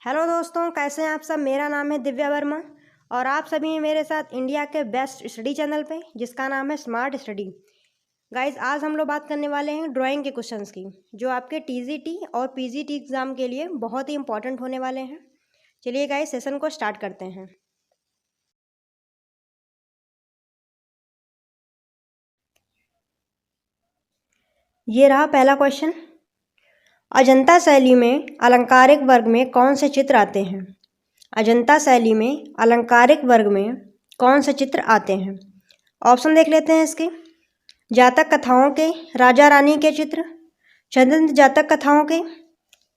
Hello दोस्तों, कैसे हैं आप सब। मेरा नाम है दिव्या वर्मा और आप सभी हैं मेरे साथ इंडिया के बेस्ट स्टडी चैनल पे जिसका नाम है स्मार्ट स्टडी। गाइस, आज हम लोग बात करने वाले हैं ड्राइंग के क्वेश्चंस की जो आपके टीजीटी और पीजीटी एग्ज़ाम के लिए बहुत ही इंपॉर्टेंट होने वाले हैं। चलिए गाइस, सेशन को स्टार्ट करते हैं। ये रहा पहला क्वेश्चन। अजंता शैली में अलंकारिक वर्ग में कौन से चित्र आते हैं। अजंता शैली में अलंकारिक वर्ग में कौन से चित्र आते हैं। ऑप्शन देख लेते हैं इसके। जातक कथाओं के राजा रानी के चित्र, चंद्र जातक कथाओं के,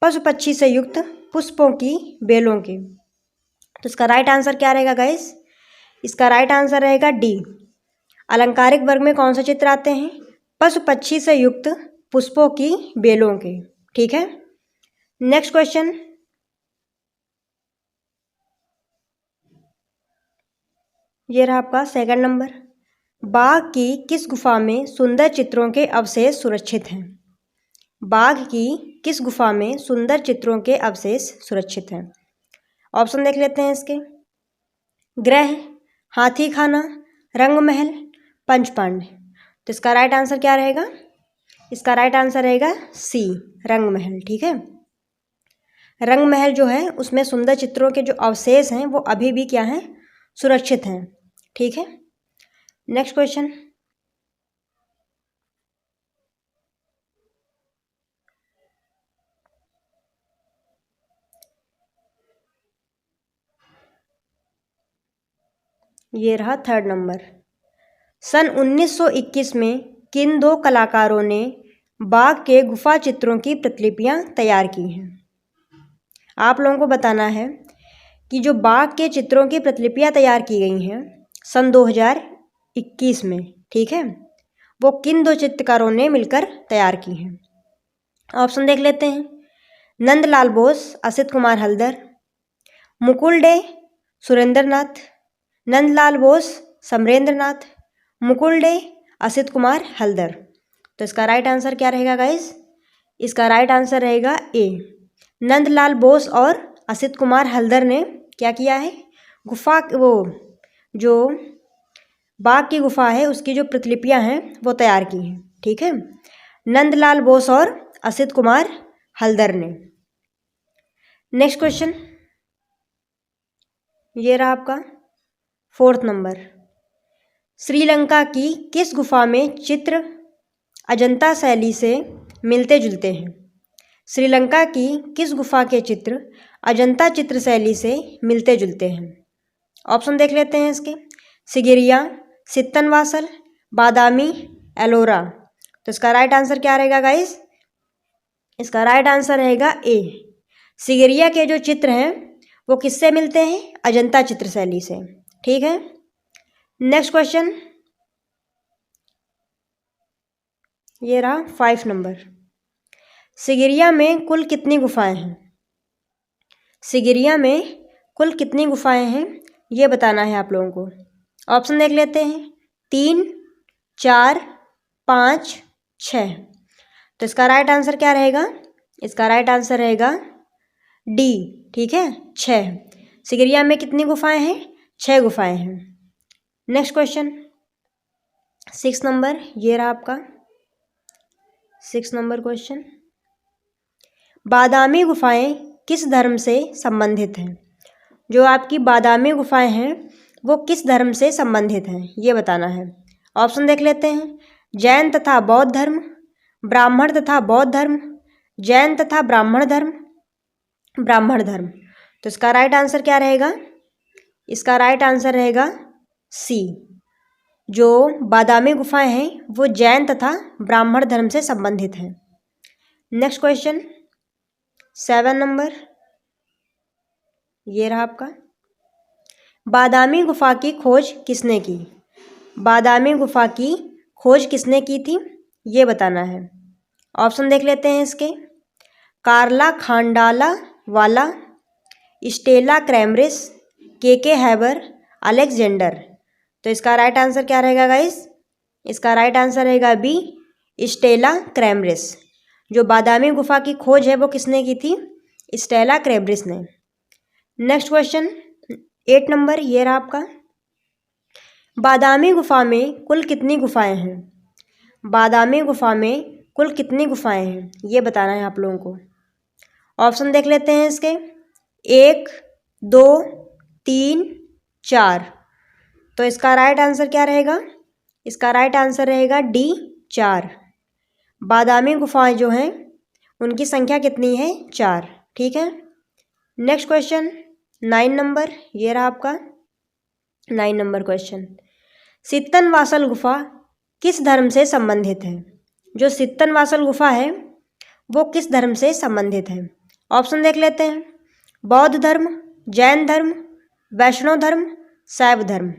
पशु पक्षी से युक्त पुष्पों की बेलों के। तो इसका राइट आंसर क्या रहेगा गाइस। इसका राइट आंसर रहेगा डी। अलंकारिक वर्ग में कौन से चित्र आते हैं। पशु पक्षी से युक्त पुष्पों की बेलों के। ठीक है, नेक्स्ट क्वेश्चन। ये रहा आपका सेकंड नंबर। बाघ की किस गुफा में सुंदर चित्रों के अवशेष सुरक्षित हैं। बाघ की किस गुफा में सुंदर चित्रों के अवशेष सुरक्षित हैं। ऑप्शन देख लेते हैं इसके। ग्रह, हाथी खाना, रंग महल, पंचपांड। तो इसका राइट आंसर क्या रहेगा। इसका राइट आंसर रहेगा सी, रंग महल। ठीक है, रंग महल जो है उसमें सुंदर चित्रों के जो अवशेष हैं वो अभी भी क्या हैं, सुरक्षित हैं। ठीक है, नेक्स्ट क्वेश्चन। ये रहा थर्ड नंबर। सन 1921 में किन दो कलाकारों ने बाघ के गुफा चित्रों की प्रतिलिपियां तैयार की हैं। आप लोगों को बताना है कि जो बाघ के चित्रों की प्रतिलिपियां तैयार की गई हैं सन 2021 में, ठीक है, वो किन दो चित्रकारों ने मिलकर तैयार की हैं। ऑप्शन देख लेते हैं। नंदलाल बोस, असित कुमार हल्दर, मुकुल डे, सुरेंद्र नाथ, नंदलाल बोस, समरेंद्र नाथ, मुकुल डे, असित कुमार हल्दर। तो इसका राइट आंसर क्या रहेगा गाइस। इसका राइट आंसर रहेगा ए। नंदलाल बोस और असित कुमार हल्दर ने क्या किया है, गुफा, वो जो बाघ की गुफा है उसकी जो प्रतिलिपियां हैं वो तैयार की हैं। ठीक है, नंदलाल बोस और असित कुमार हल्दर ने। Next question. ये रहा आपका फोर्थ नंबर। श्रीलंका की किस गुफा में चित्र अजंता शैली से मिलते जुलते हैं। श्रीलंका की किस गुफा के चित्र अजंता चित्र शैली से मिलते जुलते हैं। ऑप्शन देख लेते हैं इसके। सिगिरिया, सित्तनवासल, बादामी, एलोरा। तो इसका राइट आंसर क्या रहेगा गाइस। इसका राइट आंसर रहेगा ए। सिगिरिया के जो चित्र हैं वो किससे मिलते हैं, अजंता चित्र शैली से। ठीक है, नेक्स्ट क्वेश्चन। ये रहा 5 नंबर। सिगिरिया में कुल कितनी गुफाएं हैं। सिगिरिया में कुल कितनी गुफाएं हैं ये बताना है आप लोगों को। ऑप्शन देख लेते हैं। 3, 4, 5, 6। तो इसका राइट आंसर क्या रहेगा। इसका राइट आंसर रहेगा डी। ठीक है, 6। सिगिरिया में कितनी गुफाएं हैं, 6 गुफाएं हैं। Next question 6 number. ये रहा आपका 6 नंबर क्वेश्चन। बादामी गुफाएं किस धर्म से संबंधित हैं। जो आपकी बादामी गुफाएं हैं वो किस धर्म से संबंधित हैं ये बताना है। ऑप्शन देख लेते हैं। जैन तथा बौद्ध धर्म, ब्राह्मण तथा बौद्ध धर्म, जैन तथा ब्राह्मण धर्म, ब्राह्मण धर्म। तो इसका राइट आंसर क्या रहेगा। इसका राइट आंसर रहेगा सी। जो बादामी गुफाएं हैं वो जैन तथा ब्राह्मण धर्म से संबंधित हैं। Next question 7 number. ये रहा आपका। बादामी गुफा की खोज किसने की। बादामी गुफा की खोज किसने की थी ये बताना है। ऑप्शन देख लेते हैं इसके। कार्ला खांडाला वाला, स्टेला क्रैमरिस, के हैबर, अलेक्जेंडर। तो इसका राइट आंसर क्या रहेगा गाइस। इसका राइट आंसर रहेगा बी, स्टेला क्रैमरिस। जो बादामी गुफा की खोज है वो किसने की थी, स्टेला क्रैमरिस ने। नेक्स्ट क्वेश्चन 8 नंबर, ये रहा आपका। बादामी गुफा में कुल कितनी गुफाएं हैं? बादामी गुफा में कुल कितनी गुफाएं हैं, ये बताना है आप लोगों को। ऑप्शन देख लेते हैं इसके। 1, 2, 3, 4। तो इसका राइट आंसर क्या रहेगा? इसका राइट आंसर रहेगा डी, 4। बादामी गुफाएं जो हैं उनकी संख्या कितनी है? 4। ठीक है। नेक्स्ट क्वेश्चन 9 नंबर, ये रहा आपका 9 नंबर क्वेश्चन। सित्तनवासल गुफा किस धर्म से संबंधित है? जो सित्तनवासल गुफा है वो किस धर्म से संबंधित है? ऑप्शन देख लेते हैं। बौद्ध धर्म, जैन धर्म, वैष्णव धर्म, शैव धर्म।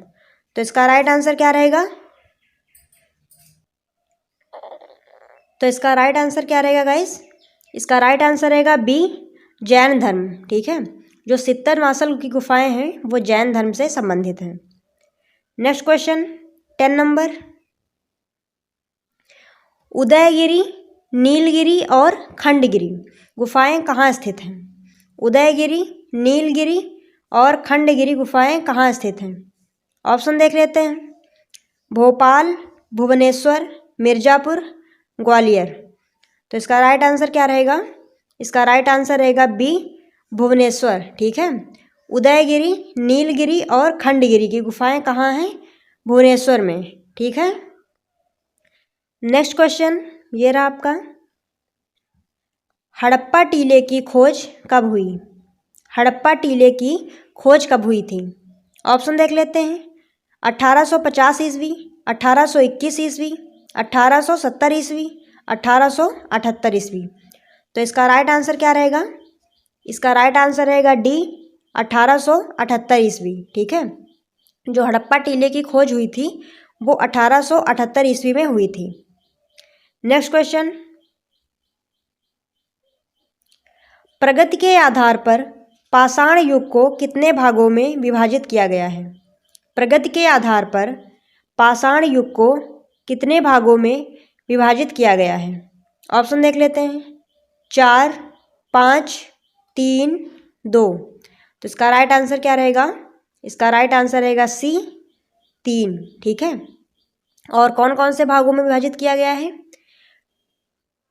तो इसका राइट आंसर क्या रहेगा? तो इसका राइट आंसर क्या रहेगा गाइस? इसका राइट आंसर रहेगा बी, जैन धर्म। ठीक है, जो सित्तनवासल की गुफाएं हैं वो जैन धर्म से संबंधित हैं। Next question 10 number. Udayagiri, Nilgiri और खंडगिरी गुफाएं कहाँ स्थित हैं? उदयगिरी, नीलगिरी और खंडगिरी गुफाएं कहाँ स्थित हैं? ऑप्शन देख लेते हैं। भोपाल, भुवनेश्वर, मिर्ज़ापुर, ग्वालियर। तो इसका राइट आंसर क्या रहेगा? इसका राइट आंसर रहेगा बी, भुवनेश्वर। ठीक है, उदयगिरी, नीलगिरी और खंडगिरी की गुफाएं कहाँ हैं? भुवनेश्वर में। ठीक है। नेक्स्ट क्वेश्चन, ये रहा आपका। हड़प्पा टीले की खोज कब हुई? हड़प्पा टीले की खोज कब हुई थी? ऑप्शन देख लेते हैं। 1850 ईस्वी, 1821 ईस्वी, 1870 ईस्वी, 1878 ईस्वी। तो इसका राइट आंसर क्या रहेगा? इसका राइट आंसर रहेगा डी, 1878 ईस्वी। ठीक है, जो हड़प्पा टीले की खोज हुई थी वो 1878 ईस्वी में हुई थी। Next question. प्रगति के आधार पर पाषाण युग को कितने भागों में विभाजित किया गया है? प्रगति के आधार पर पाषाण युग को कितने भागों में विभाजित किया गया है? ऑप्शन देख लेते हैं। 4, 5, 3, 2। तो इसका राइट आंसर क्या रहेगा? इसका राइट आंसर रहेगा सी, 3। ठीक है, और कौन कौन से भागों में विभाजित किया गया है?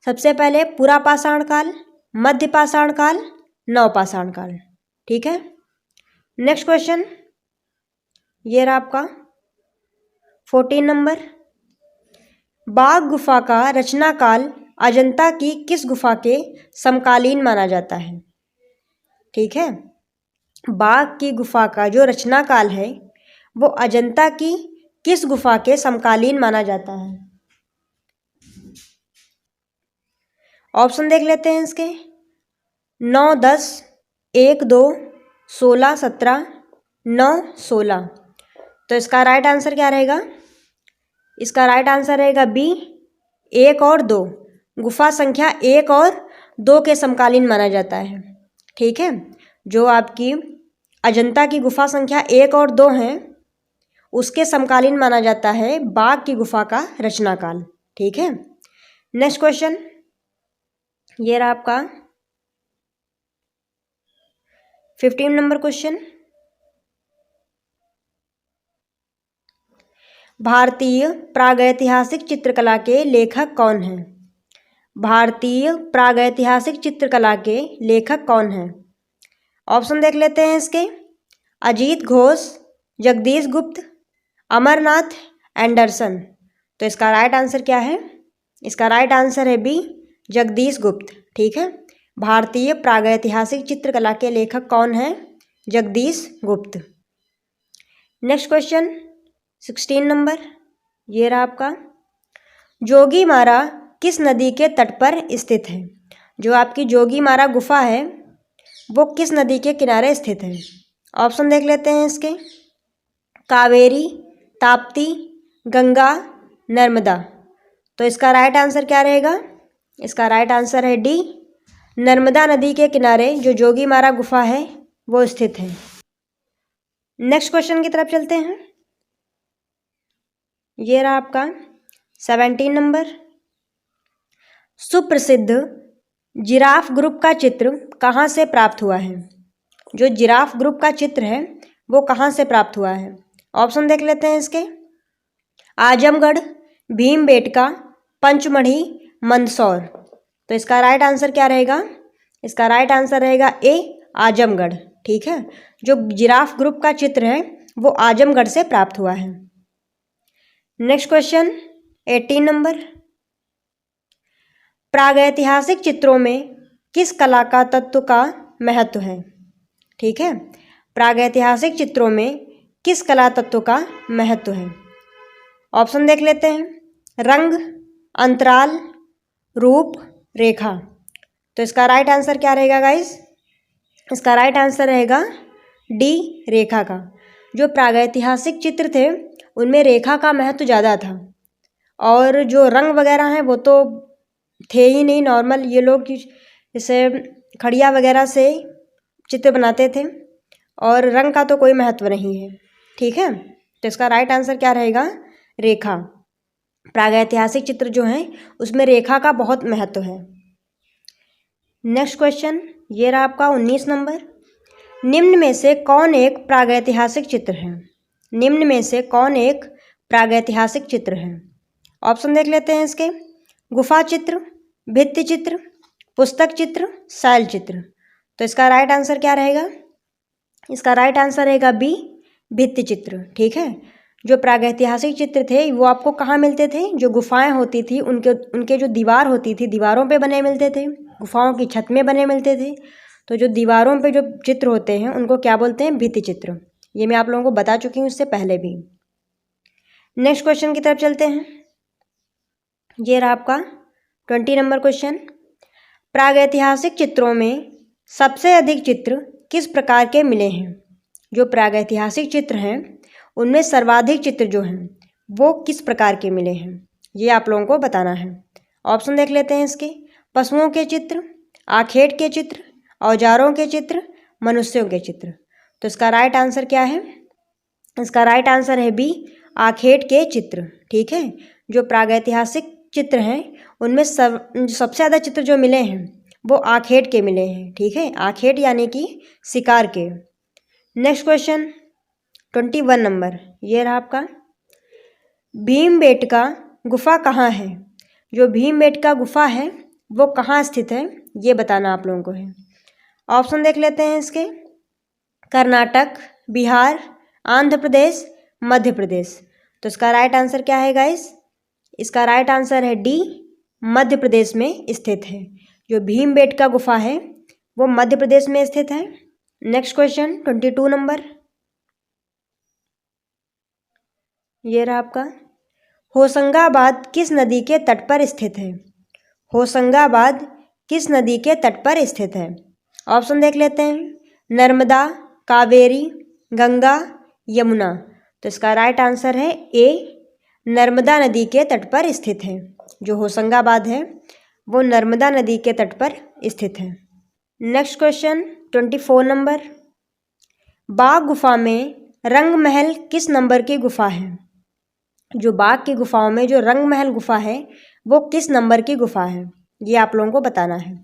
सबसे पहले पुरा पाषाण काल, मध्य पाषाण काल, नव पाषाण काल। ठीक है। नेक्स्ट क्वेश्चन, ये रहा आपका 14 नंबर। बाघ गुफा का रचना काल अजंता की किस गुफा के समकालीन माना जाता है? ठीक है, बाघ की गुफा का जो रचना काल है वो अजंता की किस गुफा के समकालीन माना जाता है? ऑप्शन देख लेते हैं इसके। 9, 10, 1, 2, 16, 17, 9, 16। तो इसका राइट आंसर क्या रहेगा? इसका राइट आंसर रहेगा बी, 1 और 2। गुफा संख्या 1 और 2 के समकालीन माना जाता है। ठीक है, जो आपकी अजंता की गुफा संख्या 1 और 2 हैं उसके समकालीन माना जाता है बाघ की गुफा का रचना काल। ठीक है। नेक्स्ट क्वेश्चन, ये रहा आपका 15 नंबर क्वेश्चन। भारतीय प्रागैतिहासिक चित्रकला के लेखक कौन हैं? भारतीय प्रागैतिहासिक चित्रकला के लेखक कौन हैं? ऑप्शन देख लेते हैं इसके। अजीत घोष, जगदीश गुप्त, अमरनाथ एंडरसन। तो इसका राइट आंसर क्या है? इसका राइट आंसर है बी, जगदीश गुप्त। ठीक है, भारतीय प्रागैतिहासिक चित्रकला के लेखक कौन हैं? जगदीश गुप्त। नेक्स्ट क्वेश्चन 16 नंबर, ये रहा आपका। जोगीमारा किस नदी के तट पर स्थित है? जो आपकी जोगीमारा गुफा है वो किस नदी के किनारे स्थित है? ऑप्शन देख लेते हैं इसके। कावेरी, ताप्ती, गंगा, नर्मदा। तो इसका राइट आंसर क्या रहेगा? इसका राइट आंसर है डी, नर्मदा नदी के किनारे जो जोगीमारा गुफा है वो स्थित है। नेक्स्ट क्वेश्चन की तरफ चलते हैं। ये रहा आपका 17 नंबर। सुप्रसिद्ध जिराफ ग्रुप का चित्र कहाँ से प्राप्त हुआ है? जो जिराफ ग्रुप का चित्र है वो कहाँ से प्राप्त हुआ है? ऑप्शन देख लेते हैं इसके। आजमगढ़, भीमबेटका, पंचमढ़ी, मंदसौर। तो इसका राइट आंसर क्या रहेगा? इसका राइट आंसर रहेगा ए, आजमगढ़। ठीक है, जो जिराफ ग्रुप का चित्र है वो आजमगढ़ से प्राप्त हुआ है। Next question 18 number. प्रागैतिहासिक चित्रों में किस कला का तत्व का महत्व है? ठीक है, प्रागैतिहासिक चित्रों में किस कला तत्व का महत्व है? ऑप्शन देख लेते हैं। रंग, अंतराल, रूप, रेखा। तो इसका राइट आंसर क्या रहेगा गाइस? इसका राइट आंसर रहेगा डी, रेखा का। जो प्रागैतिहासिक चित्र थे उनमें रेखा का महत्व ज़्यादा था, और जो रंग वगैरह हैं वो तो थे ही नहीं, नॉर्मल ये लोग जैसे खड़िया वगैरह से चित्र बनाते थे, और रंग का तो कोई महत्व नहीं है। ठीक है, तो इसका राइट आंसर क्या रहेगा? रेखा। प्रागैतिहासिक चित्र जो हैं उसमें रेखा का बहुत महत्व है। नेक्स्ट क्वेश्चन, ये रहा आपका 19 नंबर। निम्न में से कौन एक प्रागैतिहासिक चित्र है? निम्न में से कौन एक प्रागैतिहासिक चित्र है? ऑप्शन देख लेते हैं इसके। गुफा चित्र, भित्ति चित्र, पुस्तक चित्र, शैल चित्र। तो इसका राइट आंसर क्या रहेगा? इसका राइट आंसर रहेगा बी, भित्ति चित्र। ठीक है, जो प्रागैतिहासिक चित्र थे वो आपको कहाँ मिलते थे? जो गुफाएं होती थी उनके जो दीवार होती थी, दीवारों पे बने मिलते थे, गुफाओं की छत में बने मिलते थे। तो जो दीवारों पे जो चित्र होते हैं उनको क्या बोलते हैं? भित्ति चित्र। ये मैं आप लोगों को बता चुकी हूँ इससे पहले भी। नेक्स्ट क्वेश्चन की तरफ चलते हैं। ये रहा आपका 20 नंबर क्वेश्चन। प्रागैतिहासिक चित्रों में सबसे अधिक चित्र किस प्रकार के मिले हैं? जो प्रागैतिहासिक चित्र हैं उनमें सर्वाधिक चित्र जो हैं वो किस प्रकार के मिले हैं, ये आप लोगों को बताना है। ऑप्शन देख लेते हैं इसके। पशुओं के चित्र, आखेट के चित्र, औजारों के चित्र, मनुष्यों के चित्र। तो इसका राइट आंसर क्या है? इसका राइट आंसर है बी, आखेट के चित्र। ठीक है, जो प्रागैतिहासिक चित्र हैं उनमें सबसे ज़्यादा चित्र जो मिले हैं वो आखेट के मिले हैं। ठीक है, आखेट यानी कि शिकार के। नेक्स्ट क्वेश्चन 21 नंबर, ये रहा आपका। भीमबेटका गुफा कहाँ है? जो भीमबेटका गुफा है वो कहाँ स्थित है ये बताना आप लोगों को है। ऑप्शन देख लेते हैं इसके। कर्नाटक, बिहार, आंध्र प्रदेश, मध्य प्रदेश। तो इसका राइट आंसर क्या है गाइस? इसका राइट आंसर है डी, मध्य प्रदेश में स्थित है। जो भीमबेटका गुफा है वो मध्य प्रदेश में स्थित है। नेक्स्ट क्वेश्चन 22 नंबर, ये रहा आपका। होशंगाबाद किस नदी के तट पर स्थित है? होशंगाबाद किस नदी के तट पर स्थित है? ऑप्शन देख लेते हैं। नर्मदा, कावेरी, गंगा, यमुना। तो इसका राइट आंसर है ए, नर्मदा नदी के तट पर स्थित है। जो होशंगाबाद है वो नर्मदा नदी के तट पर स्थित है। Next question 24 number. बाघ गुफा में रंग महल किस नंबर की गुफा है? जो बाघ की गुफाओं में जो रंग महल गुफा है वो किस नंबर की गुफा है, ये आप लोगों को बताना है।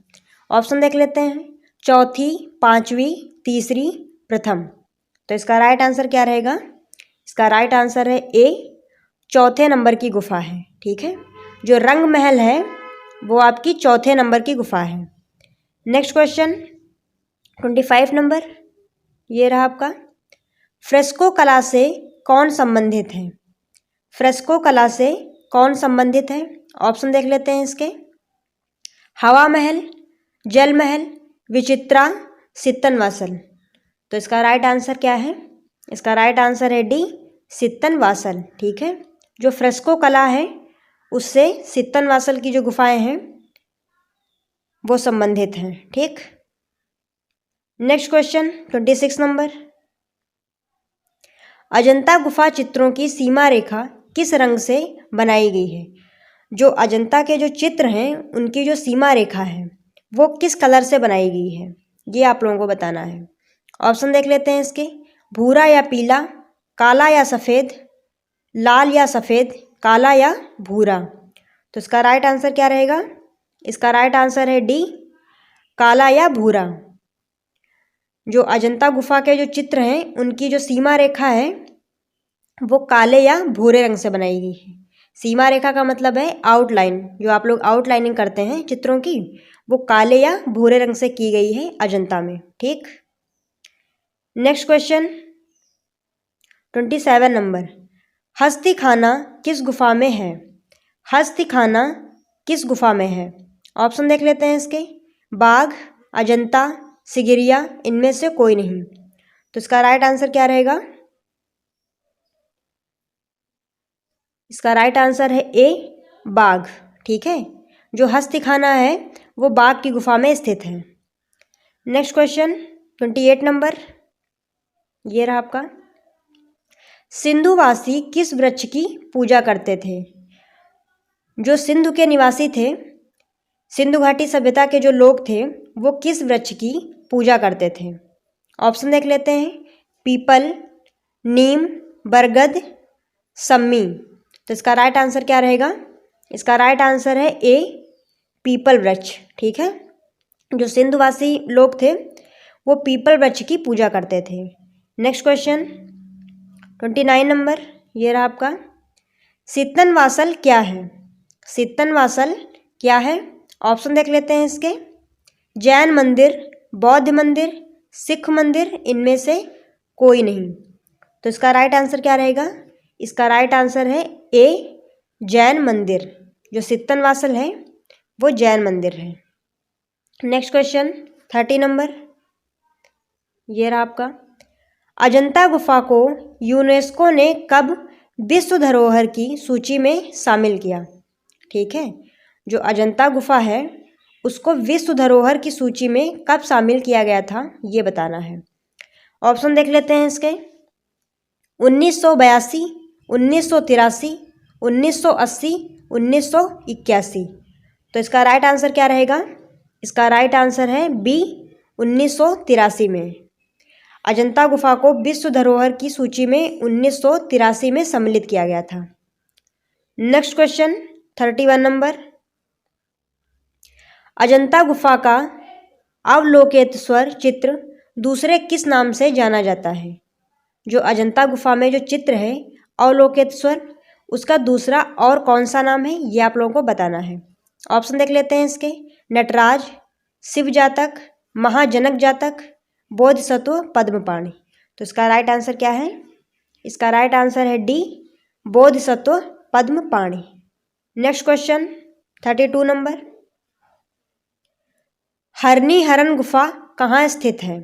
ऑप्शन देख लेते हैं। चौथी, पांचवी, तीसरी, प्रथम। तो इसका राइट आंसर क्या रहेगा? इसका राइट आंसर है ए, चौथे नंबर की गुफा है। ठीक है, जो रंग महल है वो आपकी चौथे नंबर की गुफा है। नेक्स्ट क्वेश्चन 25 नंबर, ये रहा आपका। फ्रेस्को कला से कौन संबंधित है? फ्रेस्को कला से कौन संबंधित है? ऑप्शन देख लेते हैं इसके। हवा महल, जल महल, विचित्रा, सित्तनवासल। तो इसका राइट आंसर क्या है? इसका राइट आंसर है डी, सित्तनवासल। ठीक है, जो फ्रेस्को कला है उससे सित्तनवासल की जो गुफाएं हैं वो संबंधित हैं। ठीक, नेक्स्ट क्वेश्चन 26 नंबर। अजंता गुफा चित्रों की सीमा रेखा किस रंग से बनाई गई है? जो अजंता के जो चित्र हैं उनकी जो सीमा रेखा है वो किस कलर से बनाई गई है, ये आप लोगों को बताना है। ऑप्शन देख लेते हैं इसके। भूरा या पीला, काला या सफ़ेद, लाल या सफ़ेद, काला या भूरा। तो इसका राइट आंसर क्या रहेगा? इसका राइट आंसर है डी, काला या भूरा। जो अजंता गुफा के जो चित्र हैं उनकी जो सीमा रेखा है वो काले या भूरे रंग से बनाई गई है। सीमा रेखा का मतलब है आउटलाइन, जो आप लोग आउटलाइनिंग करते हैं चित्रों की, वो काले या भूरे रंग से की गई है अजंता में। ठीक, नेक्स्ट क्वेश्चन 27 नंबर, हस्ती खाना किस गुफा में है? हस्ती खाना किस गुफा में है? ऑप्शन देख लेते हैं इसके, बाघ, अजंता, सिगिरिया, इनमें से कोई नहीं। तो इसका राइट आंसर क्या रहेगा? इसका राइट आंसर है ए, बाघ। ठीक है, जो हस्ती खाना है वो बाघ की गुफा में स्थित है। नेक्स्ट क्वेश्चन 28 नंबर, ये रहा आपका, सिंधुवासी किस वृक्ष की पूजा करते थे? जो सिंधु के निवासी थे, सिंधु घाटी सभ्यता के जो लोग थे, वो किस वृक्ष की पूजा करते थे? ऑप्शन देख लेते हैं, पीपल, नीम, बरगद, सम्मी। तो इसका राइट आंसर क्या रहेगा? इसका राइट आंसर है ए, पीपल वृक्ष। ठीक है, जो सिंधुवासी लोग थे वो पीपल वृक्ष की पूजा करते थे। नेक्स्ट क्वेश्चन 29 नंबर, ये रहा आपका, सित्तनवासल क्या है? सित्तनवासल क्या है? ऑप्शन देख लेते हैं इसके, जैन मंदिर, बौद्ध मंदिर, सिख मंदिर, इनमें से कोई नहीं। तो इसका राइट आंसर क्या रहेगा? इसका राइट आंसर है ए, जैन मंदिर। जो सित्तनवासल है वो जैन मंदिर है। नेक्स्ट क्वेश्चन 30 नंबर, ये रहा आपका, अजंता गुफा को यूनेस्को ने कब विश्व धरोहर की सूची में शामिल किया? ठीक है, जो अजंता गुफा है उसको विश्व धरोहर की सूची में कब शामिल किया गया था, ये बताना है। ऑप्शन देख लेते हैं इसके, 1982, 1983, 1980, 1981। तो इसका राइट आंसर क्या रहेगा? इसका राइट आंसर है बी, 1983 में। अजंता गुफा को विश्व धरोहर की सूची में 1983 में सम्मिलित किया गया था। नेक्स्ट क्वेश्चन 31 नंबर, अजंता गुफा का अवलोकेतेश्वर चित्र दूसरे किस नाम से जाना जाता है? जो अजंता गुफा में जो चित्र है अवलोकेतेश्वर, उसका दूसरा और कौन सा नाम है, ये आप लोगों को बताना है। ऑप्शन देख लेते हैं इसके, नटराज, शिव जातक, महाजनक जातक, बोधिसत्व, पद्मपाणि। तो इसका राइट आंसर क्या है? इसका राइट आंसर है D, Bodhisattva, Padmapani. Next question 32 number, हरनिहरन गुफा कहाँ स्थित है?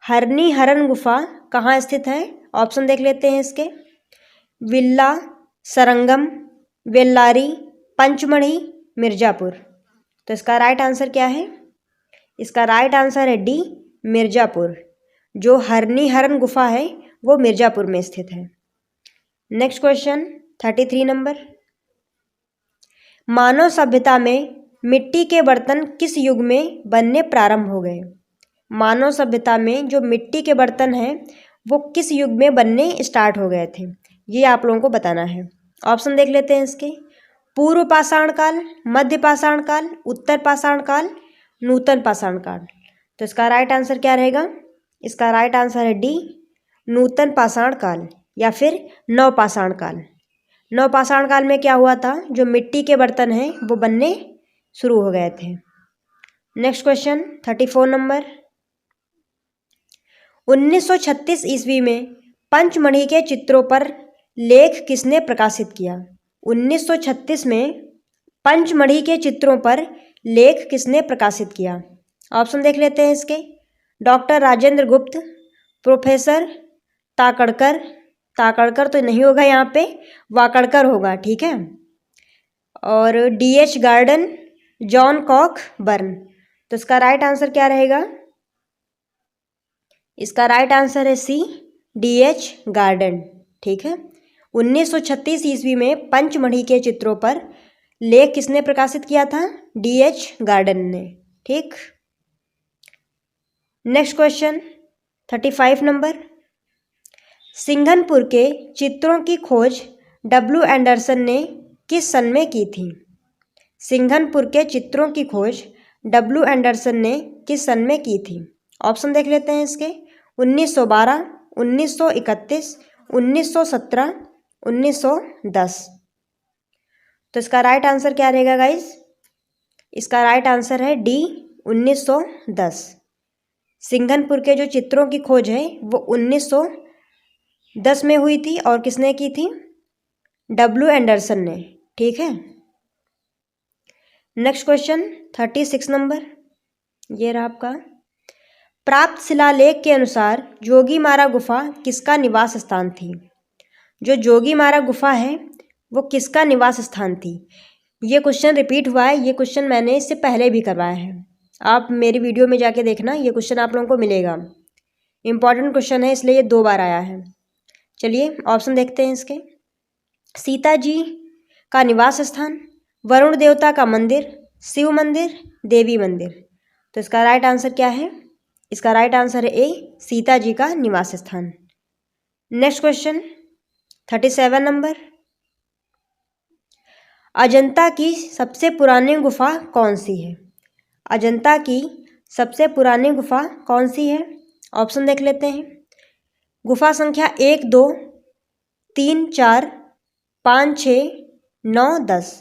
हरनिहरन गुफा कहाँ स्थित है? ऑप्शन देख लेते हैं इसके, विल्ला, सरंगम, वेल्लारी, पंचमढ़ी, मिर्जापुर। तो इसका राइट आंसर क्या है? इसका राइट आंसर है डी, मिर्जापुर। जो हरनिहरन गुफा है वो मिर्जापुर में स्थित है। नेक्स्ट क्वेश्चन 33 नंबर, मानव सभ्यता में मिट्टी के बर्तन किस युग में बनने प्रारंभ हो गए? मानव सभ्यता में जो मिट्टी के बर्तन हैं वो किस युग में बनने स्टार्ट हो गए थे, ये आप लोगों को बताना है। ऑप्शन देख लेते हैं इसके, पूर्व पाषाण काल, मध्य पाषाण काल, उत्तर पाषाण काल, नूतन पाषाण काल। तो इसका राइट आंसर क्या रहेगा? इसका राइट आंसर है डी, नूतन पाषाण काल या फिर नवपाषाण काल। नवपाषाण काल में क्या हुआ था, जो मिट्टी के बर्तन हैं वो बनने शुरू हो गए थे। नेक्स्ट क्वेश्चन 34 नंबर, 1936 ईस्वी में पंचमढ़ी के चित्रों पर लेख किसने प्रकाशित किया? 1936 में पंचमढ़ी के चित्रों पर लेख किसने प्रकाशित किया? ऑप्शन देख लेते हैं इसके, डॉक्टर राजेंद्र गुप्त, प्रोफेसर ताकड़कर, ताकड़कर तो नहीं होगा यहाँ पे, वाकड़कर होगा। ठीक है, और D.H. Gordon, John Cockburn. तो इसका राइट आंसर क्या रहेगा? इसका राइट आंसर है सी, D.H. गार्डन। ठीक है, 1936 ईस्वी में पंचमढ़ी के चित्रों पर लेख किसने प्रकाशित किया था? D.H. गार्डन ने। ठीक, नेक्स्ट क्वेश्चन 35 नंबर, सिंघनपुर के चित्रों की खोज W. एंडरसन ने किस सन में की थी? सिंघनपुर के चित्रों की खोज W. एंडरसन ने किस सन में की थी? ऑप्शन देख लेते हैं इसके। 1912, 1931, 1917, 1910। तो इसका राइट आंसर क्या रहेगा गाइस? इसका राइट आंसर है डी, 1910। सिंघनपुर के जो चित्रों की खोज है वो 1910 में हुई थी और किसने की थी? डब्ल्यू एंडरसन ने। ठीक है। नेक्स्ट क्वेश्चन 36 नंबर, ये रहा आपका। प्राप्त शिलालेख के अनुसार जोगीमारा गुफा किसका निवास स्थान थी? जो जोगीमारा गुफा है वो किसका निवास स्थान थी? ये क्वेश्चन रिपीट हुआ है, ये क्वेश्चन मैंने इससे पहले भी करवाया है। आप मेरी वीडियो में जाके देखना, ये क्वेश्चन आप लोगों को मिलेगा। इंपॉर्टेंट क्वेश्चन है इसलिए ये 2 बार आया है। चलिए ऑप्शन देखते हैं इसके। सीता जी का निवास स्थान, वरुण देवता का मंदिर, शिव मंदिर, देवी मंदिर। तो इसका राइट आंसर क्या है? इसका राइट आंसर है ए, सीता जी का निवास स्थान। Next question 37 number. अजंता की सबसे पुरानी गुफा कौन सी है? अजंता की सबसे पुरानी गुफा कौन सी है? ऑप्शन देख लेते हैं। गुफा संख्या 1, 2, 3, 4, 5, 6, 9, 10।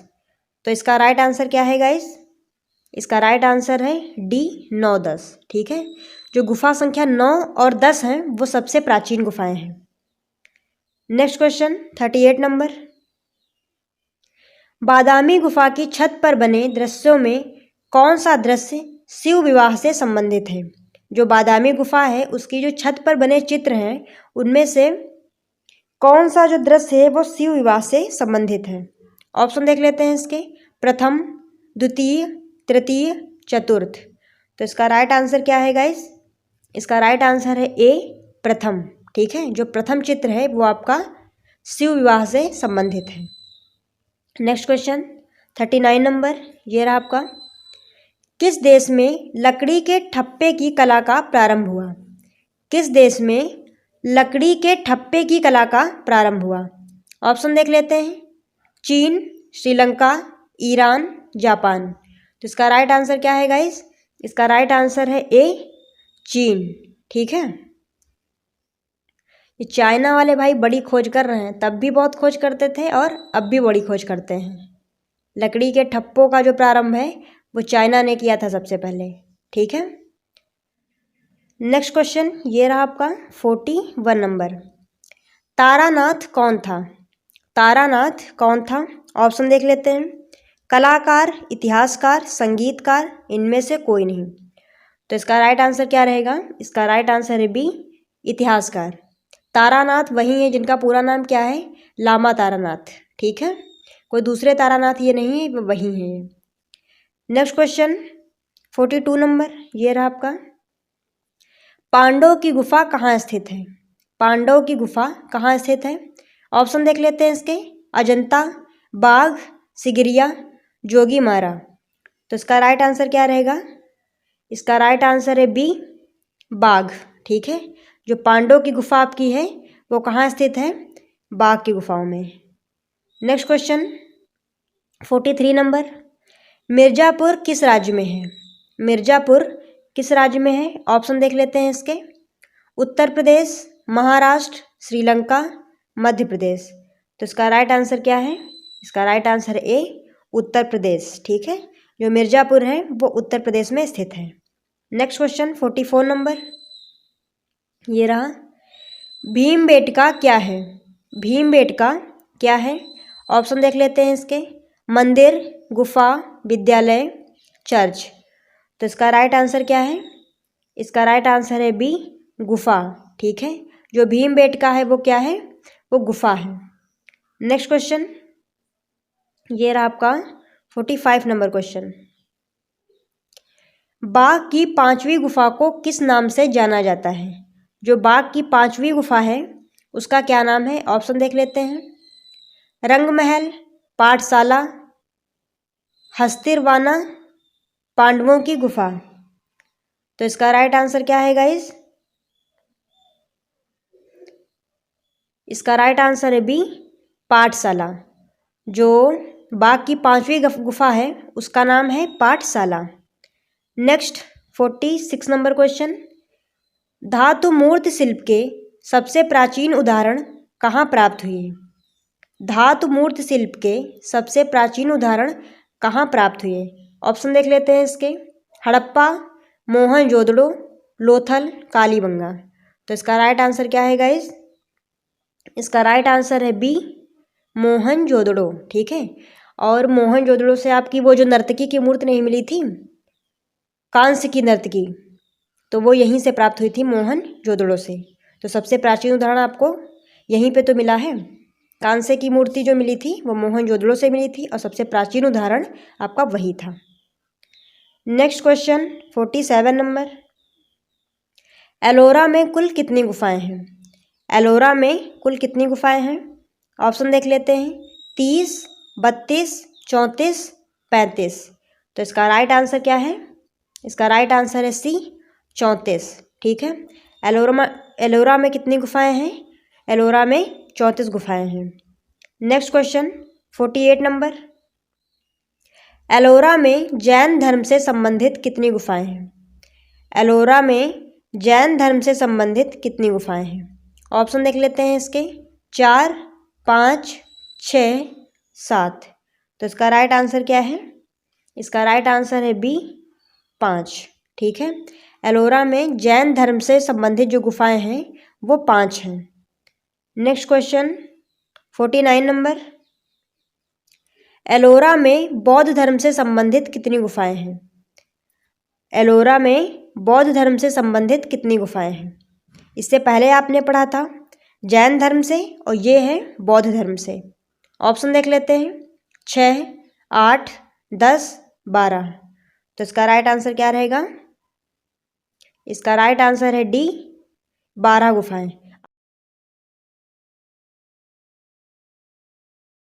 तो इसका राइट आंसर क्या है गाइस? इसका राइट आंसर है डी, 9, 10। ठीक है। जो गुफा संख्या 9 और 10 हैं वो सबसे प्राचीन गुफाएं हैं। Next question 38 number. बादामी गुफा की छत पर बने दृश्यों में कौन सा दृश्य शिव विवाह से संबंधित है? जो बादामी गुफा है उसकी जो छत पर बने चित्र हैं उनमें से कौन सा जो दृश्य है वो शिव विवाह से संबंधित है? ऑप्शन देख लेते हैं इसके। प्रथम, द्वितीय, तृतीय, चतुर्थ। तो इसका राइट आंसर क्या है गाइस? इसका राइट आंसर है ए, प्रथम। ठीक है। जो प्रथम चित्र है वो आपका शिव विवाह से संबंधित है। नेक्स्ट क्वेश्चन 39 नंबर, ये रहा आपका। किस देश में लकड़ी के ठप्पे की कला का प्रारंभ हुआ? किस देश में लकड़ी के ठप्पे की कला का प्रारंभ हुआ? ऑप्शन देख लेते हैं। चीन, श्रीलंका, ईरान, जापान। तो इसका राइट आंसर क्या है गाइस? इसका राइट आंसर है ए, चीन। ठीक है। ये चाइना वाले भाई बड़ी खोज कर रहे हैं, तब भी बहुत खोज करते थे और अब भी बड़ी खोज करते हैं। लकड़ी के ठप्पों का जो प्रारंभ है वो चाइना ने किया था सबसे पहले। ठीक है। नेक्स्ट क्वेश्चन ये रहा आपका 41 नंबर। तारानाथ कौन था? तारानाथ कौन था? ऑप्शन देख लेते हैं। कलाकार, इतिहासकार, संगीतकार, इनमें से कोई नहीं। तो इसका राइट आंसर क्या रहेगा? इसका राइट आंसर है बी, इतिहासकार। तारानाथ वही है जिनका पूरा नाम क्या है? लामा तारानाथ। ठीक है। कोई दूसरे तारानाथ ये नहीं है, वही है। नेक्स्ट क्वेश्चन 42 नंबर, ये रहा आपका। पांडव की गुफा कहाँ स्थित है? पांडव की गुफा कहाँ स्थित है? ऑप्शन देख लेते हैं इसके। अजंता, बाघ, सिगिरिया, जोगीमारा। तो इसका राइट आंसर क्या रहेगा? इसका राइट आंसर है बी, बाघ। ठीक है। जो पांडव की गुफा आपकी है वो कहाँ स्थित है? बाघ की गुफाओं में। Next question 43 number. मिर्जापुर किस राज्य में है? मिर्जापुर किस राज्य में है? ऑप्शन देख लेते हैं इसके। उत्तर प्रदेश, महाराष्ट्र, श्रीलंका, मध्य प्रदेश। तो इसका राइट आंसर क्या है? इसका right answer A, Uttar Pradesh. ठीक है। जो मिर्जापुर है वो उत्तर प्रदेश में स्थित है। नेक्स्ट क्वेश्चन 44 नंबर, ये रहा। भीमबेटका क्या है? भीमबेटका क्या है? ऑप्शन देख लेते हैं इसके। मंदिर, गुफा, विद्यालय, चर्च। तो इसका राइट आंसर क्या है? इसका राइट आंसर है बी, गुफा। ठीक है। जो भीमबेटका है वो क्या है? वो गुफा है। नेक्स्ट क्वेश्चन ये रहा आपका 45 नंबर क्वेश्चन। बाघ की 5वीं गुफा को किस नाम से जाना जाता है? जो बाघ की 5वीं गुफा है उसका क्या नाम है? ऑप्शन देख लेते हैं। रंगमहल, पाठशाला, हस्तिरवाना, पांडवों की गुफा। तो इसका राइट आंसर क्या है गाइस? इसका राइट आंसर है बी, पाठशाला। जो बाघ की 5वीं गुफा है उसका नाम है पाठशाला। नेक्स्ट 46 नंबर क्वेश्चन, धातु मूर्ति शिल्प के सबसे प्राचीन उदाहरण कहाँ प्राप्त हुए? धातु मूर्ति शिल्प के सबसे प्राचीन उदाहरण कहाँ प्राप्त हुए? ऑप्शन देख लेते हैं इसके। हड़प्पा, मोहनजोदड़ो, लोथल, कालीबंगा। तो इसका राइट आंसर क्या है गाइस? इसका राइट आंसर है बी, मोहनजोदड़ो। ठीक है। और मोहनजोदड़ो से आपकी वो जो नर्तकी की मूर्ति नहीं मिली थी, कांस्य की नर्तकी, तो वो यहीं से प्राप्त हुई थी, मोहनजोदड़ो से। तो सबसे प्राचीन उदाहरण आपको यहीं पे तो मिला है। कांस्य की मूर्ति जो मिली थी वो मोहनजोदड़ो से मिली थी और सबसे प्राचीन उदाहरण आपका वही था। Next question 47 number. एलोरा में कुल कितनी गुफाएं हैं? एलोरा में कुल कितनी गुफाएं हैं? ऑप्शन देख लेते हैं। 30, 32, 34, 35। तो इसका राइट आंसर क्या है? इसका राइट आंसर है सी, 34। ठीक है। एलोरा में कितनी गुफाएं हैं? एलोरा में 34 गुफाएं हैं। Next question 48 number. एलोरा में जैन धर्म से संबंधित कितनी गुफाएं हैं? एलोरा में जैन धर्म से संबंधित कितनी गुफाएं हैं? ऑप्शन देख लेते हैं इसके। 4, 5, 6, 7। तो इसका राइट आंसर क्या है? इसका राइट आंसर है बी, 5। ठीक है। एलोरा में जैन धर्म से संबंधित जो गुफाएं हैं वो 5 हैं। Next question 49 number. एलोरा में बौद्ध धर्म से संबंधित कितनी गुफाएं हैं? एलोरा में बौद्ध धर्म से संबंधित कितनी गुफाएं हैं? इससे पहले आपने पढ़ा था जैन धर्म से और ये है बौद्ध धर्म से। ऑप्शन देख लेते हैं। 6, 8, 10, 12। तो इसका राइट आंसर क्या रहेगा? इसका राइट आंसर है डी, 12 गुफाएं।